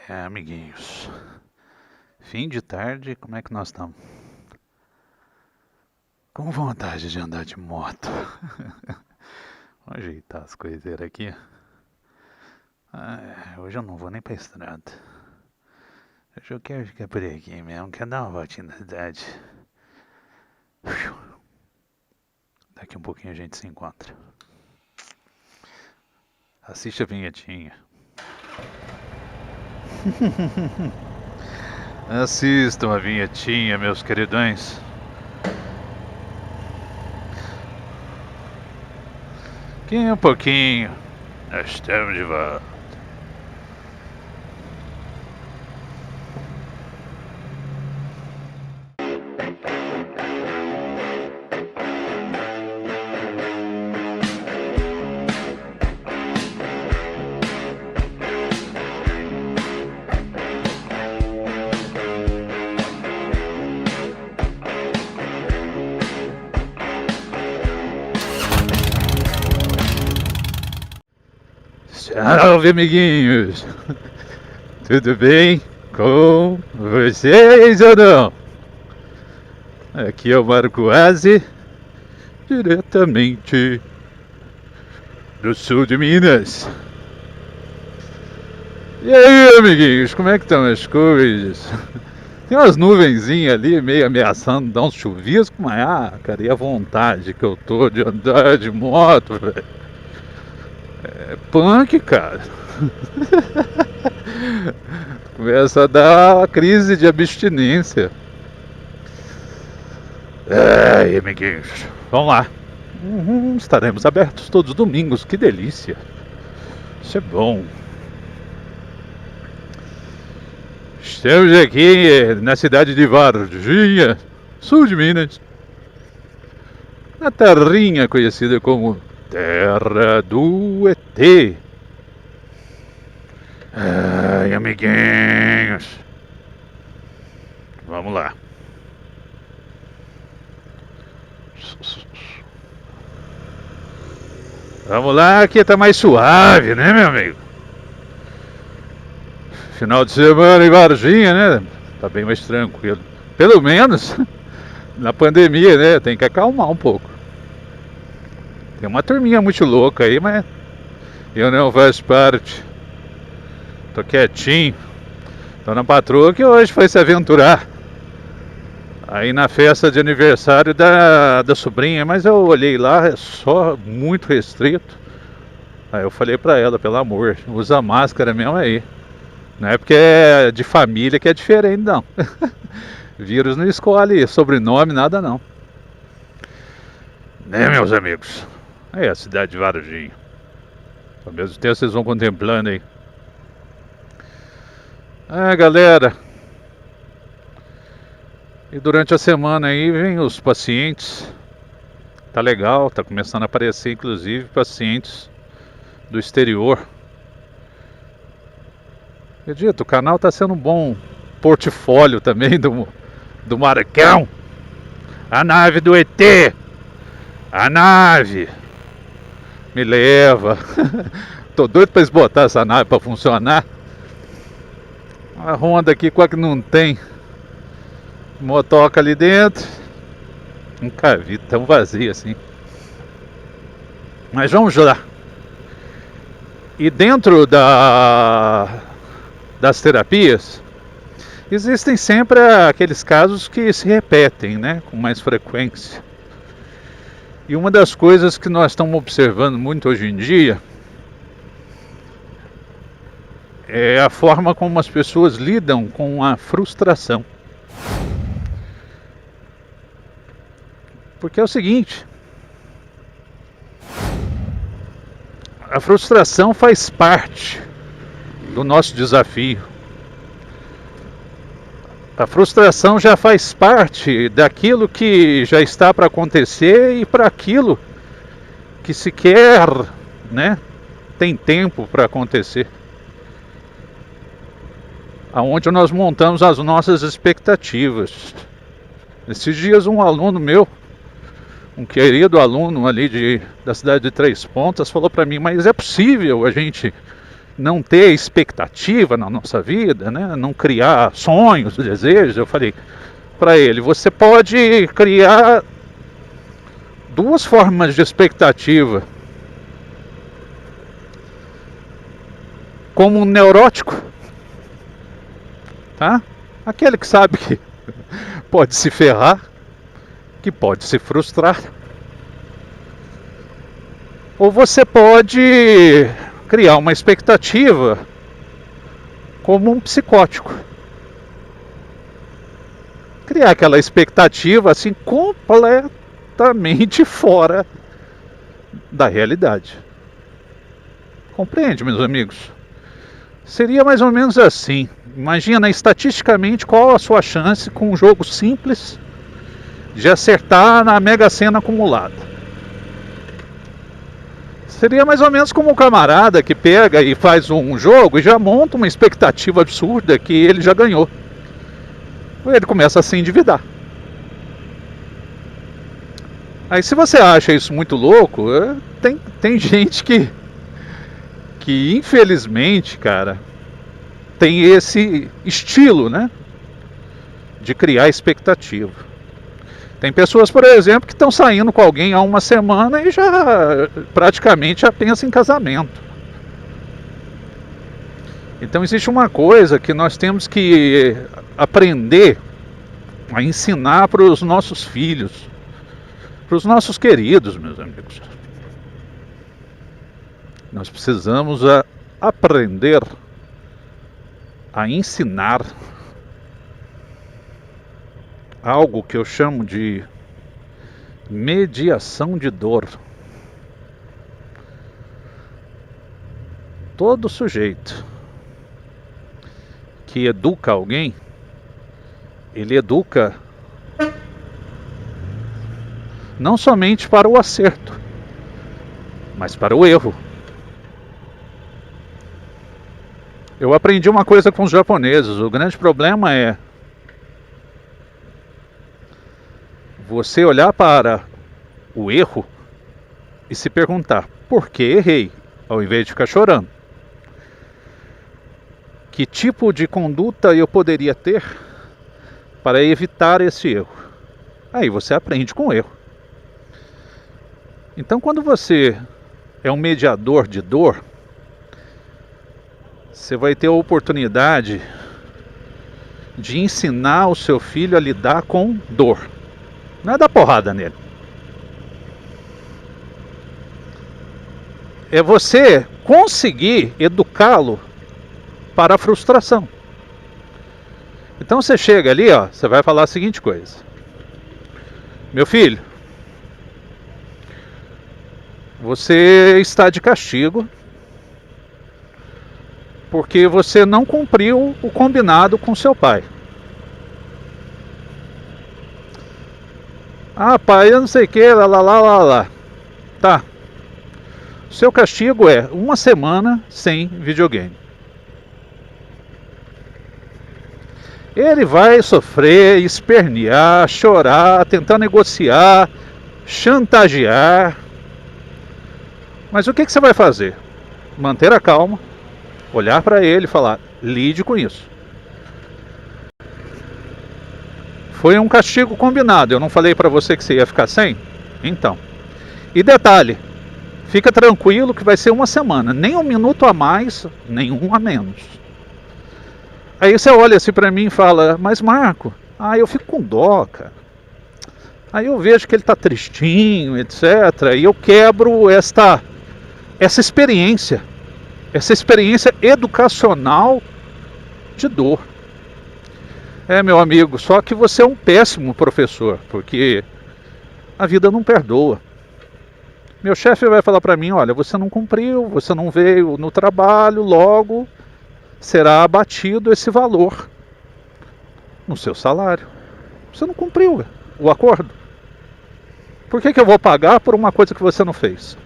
Amiguinhos, fim de tarde, como é que nós estamos? Com vontade de andar de moto. Vou ajeitar as coiseiras aqui. Hoje eu não vou nem pra estrada. Hoje eu quero ficar por aqui mesmo, quero dar uma voltinha na cidade. Daqui um pouquinho a gente se encontra. Assiste a vinhetinha. Assistam a vinhetinha, meus queridões. Aqui um pouquinho, nós estamos de volta. Salve, amiguinhos! Tudo bem com vocês ou não? Aqui é o Marco Aze, diretamente do sul de Minas. E aí, amiguinhos, como é que estão as coisas? Tem umas nuvenzinhas ali meio ameaçando dar uns chuviscos, mas cara, e a vontade que eu tô de andar de moto, velho? É punk, cara. Começa a dar uma crise de abstinência. Ai, amiguinhos, vamos lá. Estaremos abertos todos os domingos, que delícia. Isso é bom. Estamos aqui na cidade de Varginha, sul de Minas. Na terrinha conhecida como Terra do ET. Ai, amiguinhos. Vamos lá. Vamos lá, aqui tá mais suave, né, meu amigo? Final de semana em Varginha, né? Tá bem mais tranquilo. Pelo menos na pandemia, né? Tem que acalmar um pouco. Tem uma turminha muito louca aí, mas eu não faço parte. Tô quietinho. Tô na patroa que hoje foi se aventurar aí na festa de aniversário da sobrinha, mas eu olhei lá, é só muito restrito. Aí eu falei pra ela, pelo amor, usa máscara mesmo aí. Não é porque é de família que é diferente, não. Vírus não escolhe sobrenome, nada não. Né, meus amigos? É a cidade de Varginha. Ao mesmo tempo vocês vão contemplando aí. Galera. E durante a semana aí vem os pacientes. Tá legal, tá começando a aparecer inclusive pacientes do exterior. Acredito, o canal tá sendo um bom portfólio também do Marcão. A nave do ET. A nave me leva. Tô doido pra botar essa nave pra funcionar. A Honda aqui quase que não tem motoca ali dentro. Nunca vi tão vazio assim. Mas vamos lá. E dentro das terapias existem sempre aqueles casos que se repetem, né, com mais frequência. E uma das coisas que nós estamos observando muito hoje em dia é a forma como as pessoas lidam com a frustração. Porque é o seguinte, a frustração faz parte do nosso desafio. A frustração já faz parte daquilo que já está para acontecer e para aquilo que sequer, né, tem tempo para acontecer. Aonde nós montamos as nossas expectativas. Esses dias um aluno meu, um querido aluno ali da cidade de Três Pontas, falou para mim, mas é possível a gente não ter expectativa na nossa vida, né? Não criar sonhos, desejos? Eu falei para ele, você pode criar duas formas de expectativa. Como um neurótico, tá? Aquele que sabe que pode se ferrar, que pode se frustrar. Ou você pode criar uma expectativa como um psicótico. Criar aquela expectativa assim completamente fora da realidade. Compreende, meus amigos? Seria mais ou menos assim. Imagina estatisticamente qual a sua chance com um jogo simples de acertar na Mega Sena acumulada. Seria mais ou menos como um camarada que pega e faz um jogo e já monta uma expectativa absurda que ele já ganhou. Ele começa a se endividar. Aí se você acha isso muito louco, tem gente que infelizmente, cara, tem esse estilo, né, de criar expectativa. Tem pessoas, por exemplo, que estão saindo com alguém há uma semana e praticamente já pensa em casamento. Então existe uma coisa que nós temos que aprender a ensinar para os nossos filhos, para os nossos queridos, meus amigos. Nós precisamos aprender a ensinar algo que eu chamo de mediação de dor. Todo sujeito que educa alguém, ele educa não somente para o acerto, mas para o erro. Eu aprendi uma coisa com os japoneses. O grande problema é você olhar para o erro e se perguntar, por que errei? Ao invés de ficar chorando. Que tipo de conduta eu poderia ter para evitar esse erro? Aí você aprende com o erro. Então quando você é um mediador de dor, você vai ter a oportunidade de ensinar o seu filho a lidar com dor. Não é dar porrada nele. É você conseguir educá-lo para a frustração. Então você chega ali, ó, você vai falar a seguinte coisa: meu filho, você está de castigo porque você não cumpriu o combinado com seu pai. Ah, pai, eu não sei o que, lá. Tá. O seu castigo é uma semana sem videogame. Ele vai sofrer, espernear, chorar, tentar negociar, chantagear. Mas o que você vai fazer? Manter a calma, olhar para ele e falar, lide com isso. Foi um castigo combinado, eu não falei para você que você ia ficar sem? Então. E detalhe, fica tranquilo que vai ser uma semana, nem um minuto a mais, nem um a menos. Aí você olha assim para mim e fala, mas Marco, eu fico com dó, cara. Aí eu vejo que ele está tristinho, etc. E eu quebro essa experiência educacional de dor. Meu amigo, só que você é um péssimo professor, porque a vida não perdoa. Meu chefe vai falar para mim, olha, você não cumpriu, você não veio no trabalho, logo será abatido esse valor. no seu salário. Você não cumpriu o acordo. Por que eu vou pagar por uma coisa que você não fez?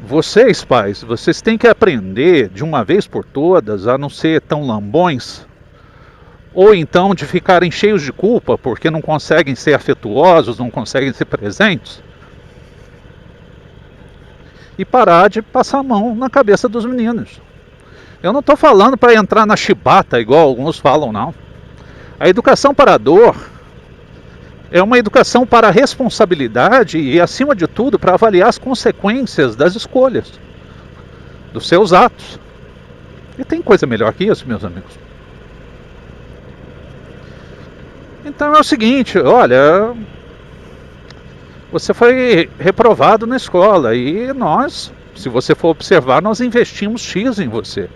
Vocês, pais, vocês têm que aprender de uma vez por todas a não ser tão lambões, ou então de ficarem cheios de culpa porque não conseguem ser afetuosos, não conseguem ser presentes, e parar de passar a mão na cabeça dos meninos. Eu não estou falando para entrar na chibata, igual alguns falam, não. A educação para a dor é uma educação para a responsabilidade e, acima de tudo, para avaliar as consequências das escolhas, dos seus atos. E tem coisa melhor que isso, meus amigos? Então é o seguinte, olha, você foi reprovado na escola e nós, se você for observar, nós investimos X em você.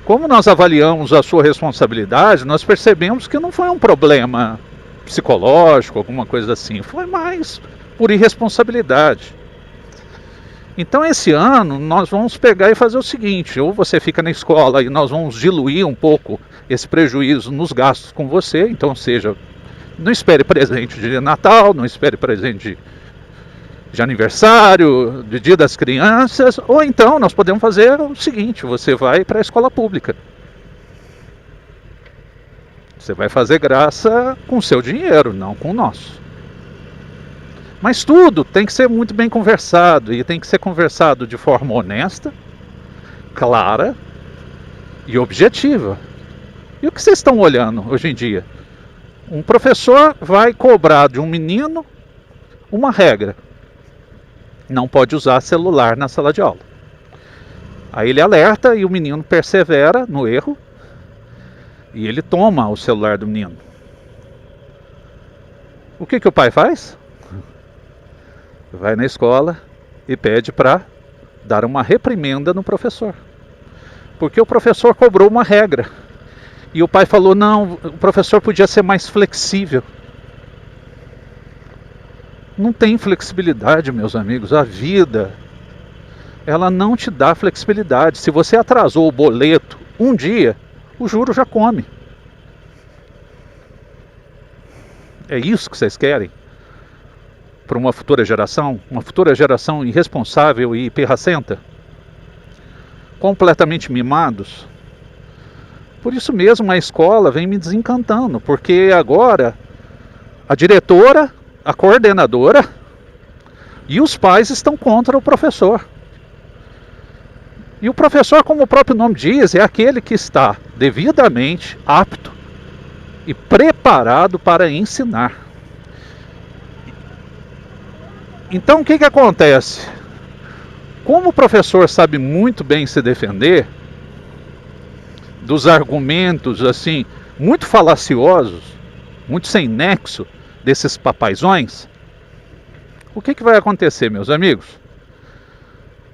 Como nós avaliamos a sua responsabilidade, nós percebemos que não foi um problema psicológico, alguma coisa assim, foi mais por irresponsabilidade. Então esse ano nós vamos pegar e fazer o seguinte, ou você fica na escola e nós vamos diluir um pouco esse prejuízo nos gastos com você, então seja, não espere presente de Natal, não espere presente de aniversário, de Dia das Crianças, ou então nós podemos fazer o seguinte, você vai para a escola pública. Você vai fazer graça com o seu dinheiro, não com o nosso. Mas tudo tem que ser muito bem conversado, e tem que ser conversado de forma honesta, clara e objetiva. E o que vocês estão olhando hoje em dia? Um professor vai cobrar de um menino uma regra. Não pode usar celular na sala de aula. Aí ele alerta e o menino persevera no erro e ele toma o celular do menino. O que o pai faz? Vai na escola e pede para dar uma reprimenda no professor. Porque o professor cobrou uma regra. E o pai falou, não, o professor podia ser mais flexível. Não tem flexibilidade, meus amigos. A vida, ela não te dá flexibilidade. Se você atrasou o boleto um dia, o juro já come. É isso que vocês querem? Para uma futura geração? Uma futura geração irresponsável e pirracenta? Completamente mimados? Por isso mesmo a escola vem me desencantando, porque agora a diretora, a coordenadora e os pais estão contra o professor. E o professor, como o próprio nome diz, é aquele que está devidamente apto e preparado para ensinar. Então o que acontece? Como o professor sabe muito bem se defender dos argumentos assim muito falaciosos, muito sem nexo desses papaizões, o que vai acontecer, meus amigos?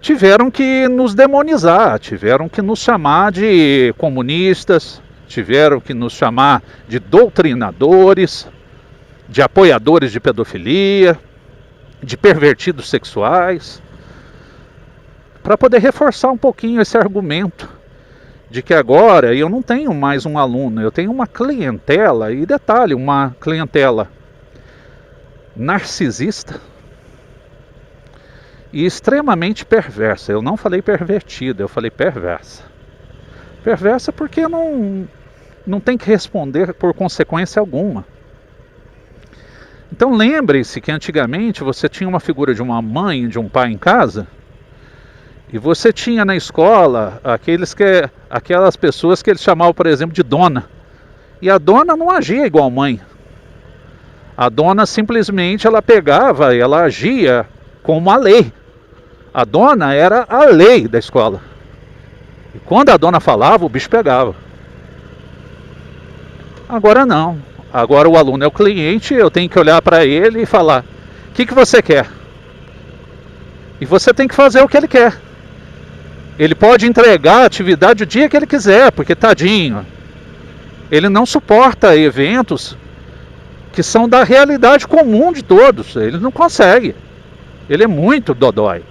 Tiveram que nos demonizar, tiveram que nos chamar de comunistas, tiveram que nos chamar de doutrinadores, de apoiadores de pedofilia, de pervertidos sexuais, para poder reforçar um pouquinho esse argumento de que agora eu não tenho mais um aluno, eu tenho uma clientela, e detalhe, uma clientela narcisista e extremamente perversa. Eu não falei pervertida, eu falei perversa. Perversa porque não tem que responder por consequência alguma. Então lembre-se que antigamente você tinha uma figura de uma mãe e de um pai em casa, e você tinha na escola aquelas pessoas que eles chamavam, por exemplo, de dona. E a dona não agia igual mãe. A dona simplesmente ela pegava e ela agia como a lei. A dona era a lei da escola. E quando a dona falava, o bicho pegava. Agora não. Agora o aluno é o cliente, eu tenho que olhar para ele e falar, o que você quer? E você tem que fazer o que ele quer. Ele pode entregar a atividade o dia que ele quiser, porque tadinho, ele não suporta eventos que são da realidade comum de todos. Ele não consegue. Ele é muito dodói.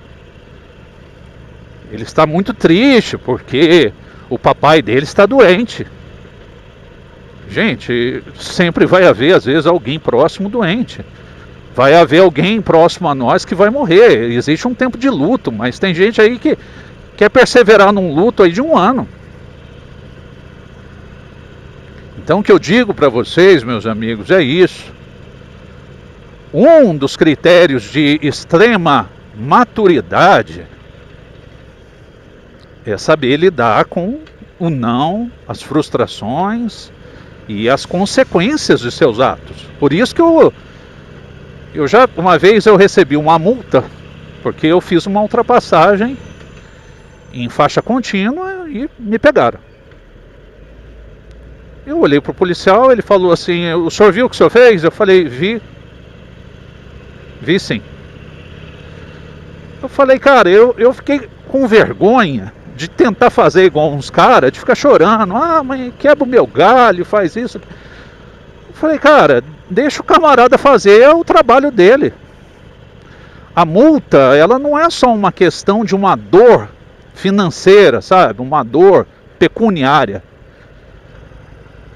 Ele está muito triste porque o papai dele está doente. Gente, sempre vai haver, às vezes, alguém próximo doente. Vai haver alguém próximo a nós que vai morrer. Existe um tempo de luto, mas tem gente aí que quer perseverar num luto aí de 1 ano. Então o que eu digo para vocês, meus amigos, é isso. Um dos critérios de extrema maturidade é saber lidar com o não, as frustrações e as consequências de seus atos. Por isso que eu já, uma vez eu recebi uma multa, porque eu fiz uma ultrapassagem em faixa contínua e me pegaram. Eu olhei para o policial, ele falou assim, o senhor viu o que o senhor fez? Eu falei, vi sim. Eu falei, cara, eu fiquei com vergonha de tentar fazer igual uns caras, de ficar chorando, mas quebra o meu galho, faz isso. Eu falei, cara, deixa o camarada fazer o trabalho dele. A multa, ela não é só uma questão de uma dor financeira, sabe? Uma dor pecuniária.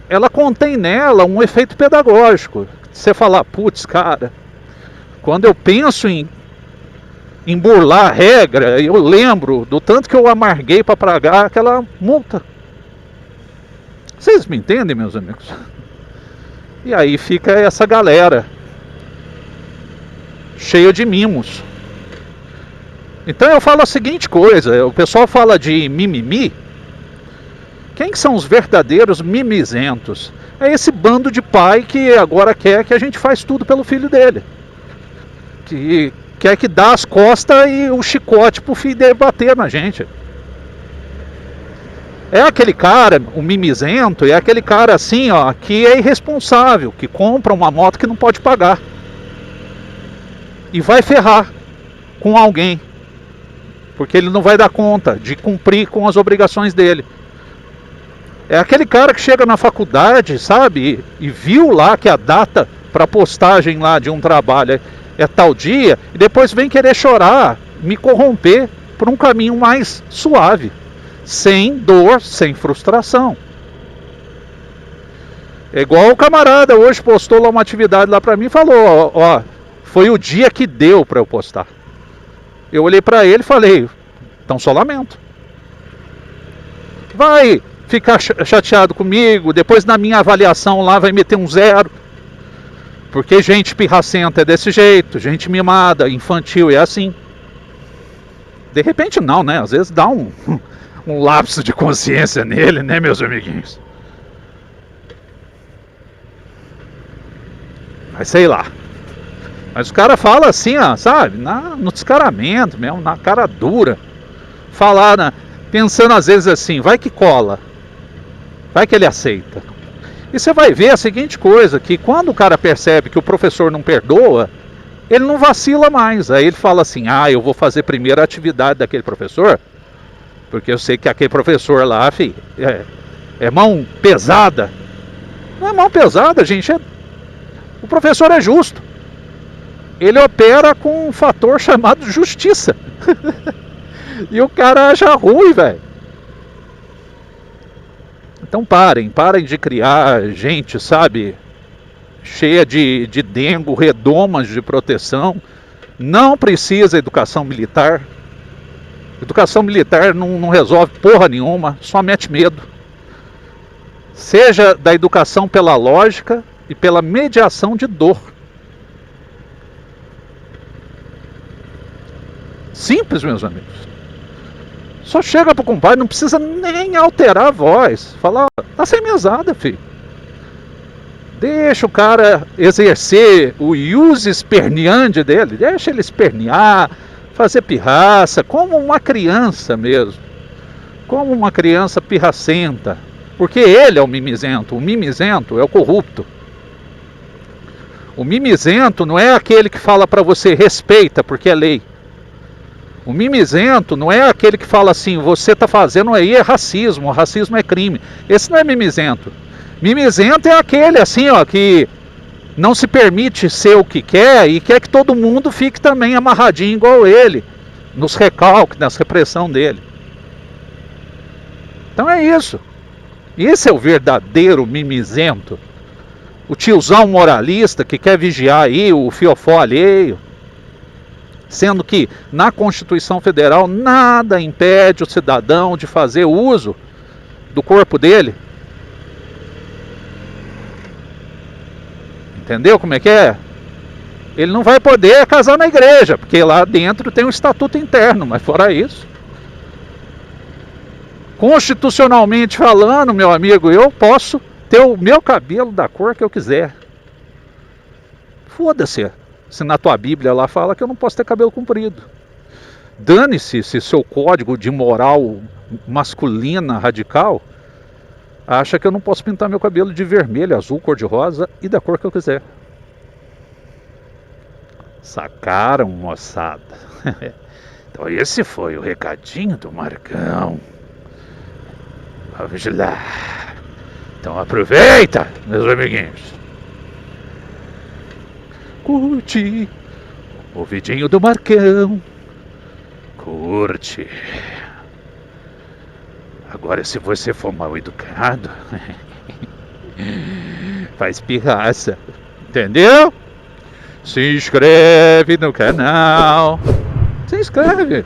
Ela contém nela um efeito pedagógico. Você falar, putz, cara, quando eu penso em burlar a regra, eu lembro do tanto que eu amarguei para pagar aquela multa. Vocês me entendem, meus amigos? E aí fica essa galera cheia de mimos. Então eu falo a seguinte coisa, o pessoal fala de mimimi. Quem que são os verdadeiros mimizentos? É esse bando de pai que agora quer que a gente faz tudo pelo filho dele. Que quer que dá as costas e o chicote pro filho dele bater na gente. É aquele cara, o mimizento, é aquele cara assim, ó, que é irresponsável, que compra uma moto que não pode pagar. E vai ferrar com alguém. Porque ele não vai dar conta de cumprir com as obrigações dele. É aquele cara que chega na faculdade, sabe, e viu lá que a data para postagem lá de um trabalho é tal dia, e depois vem querer chorar, me corromper por um caminho mais suave, sem dor, sem frustração. É igual o camarada hoje postou lá uma atividade lá para mim e falou, ó, foi o dia que deu para eu postar. Eu olhei para ele e falei, então só lamento. Vai ficar chateado comigo, depois na minha avaliação lá vai meter um 0. Porque gente pirracenta é desse jeito, gente mimada, infantil é assim. De repente não, né? Às vezes dá um lapso de consciência nele, né, meus amiguinhos? Mas sei lá. Mas o cara fala assim, ó, sabe? No descaramento mesmo, na cara dura. Falar, pensando às vezes assim, vai que cola. Vai que ele aceita. E você vai ver a seguinte coisa, que quando o cara percebe que o professor não perdoa, ele não vacila mais. Aí ele fala assim, eu vou fazer primeiro a atividade daquele professor, porque eu sei que aquele professor lá, filho, é mão pesada. Não é mão pesada, gente. O professor é justo. Ele opera com um fator chamado justiça. E o cara acha ruim, velho. Então parem de criar gente, sabe, cheia de dengo, redomas de proteção. Não precisa educação militar. Educação militar não resolve porra nenhuma, só mete medo. Seja da educação pela lógica e pela mediação de dor. Simples, meus amigos. Só chega pro compadre, não precisa nem alterar a voz. Fala, tá sem mesada, filho. Deixa o cara exercer o ius esperneandi dele. Deixa ele espernear, fazer pirraça, como uma criança mesmo. Como uma criança pirracenta. Porque ele é o mimizento. O mimizento é o corrupto. O mimizento não é aquele que fala para você respeita, porque é lei. O mimizento não é aquele que fala assim, você está fazendo aí é racismo, o racismo é crime. Esse não é mimizento. Mimizento é aquele assim, ó, que não se permite ser o que quer e quer que todo mundo fique também amarradinho igual ele, nos recalques, nas repressão dele. Então é isso. Esse é o verdadeiro mimizento. O tiozão moralista que quer vigiar aí o fiofó alheio. Sendo que na Constituição Federal nada impede o cidadão de fazer uso do corpo dele. Entendeu como é que é? Ele não vai poder casar na igreja, porque lá dentro tem um estatuto interno, mas fora isso. Constitucionalmente falando, meu amigo, eu posso ter o meu cabelo da cor que eu quiser. Foda-se se na tua Bíblia lá fala que eu não posso ter cabelo comprido. Dane-se se seu código de moral masculina radical acha que eu não posso pintar meu cabelo de vermelho, azul, cor-de-rosa e da cor que eu quiser. Sacaram, moçada? Então esse foi o recadinho do Marcão. Vamos lá. Então aproveita, meus amiguinhos. Curte o vidinho do Marcão. Curte. Agora se você for mal educado, faz pirraça. Entendeu? Se inscreve no canal. Se inscreve.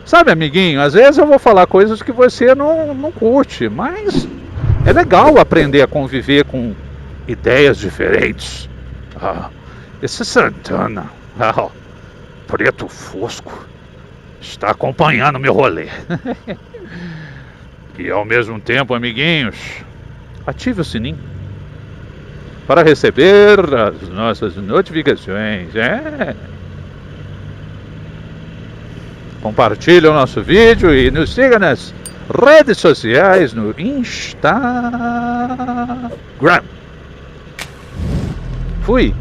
Sabe, amiguinho, às vezes eu vou falar coisas que você não curte, mas é legal aprender a conviver com ideias diferentes. Esse Santana, preto fosco, está acompanhando meu rolê. E ao mesmo tempo, amiguinhos, ative o sininho para receber as nossas notificações. Compartilhe o nosso vídeo e nos siga nas redes sociais, no Instagram. Fui!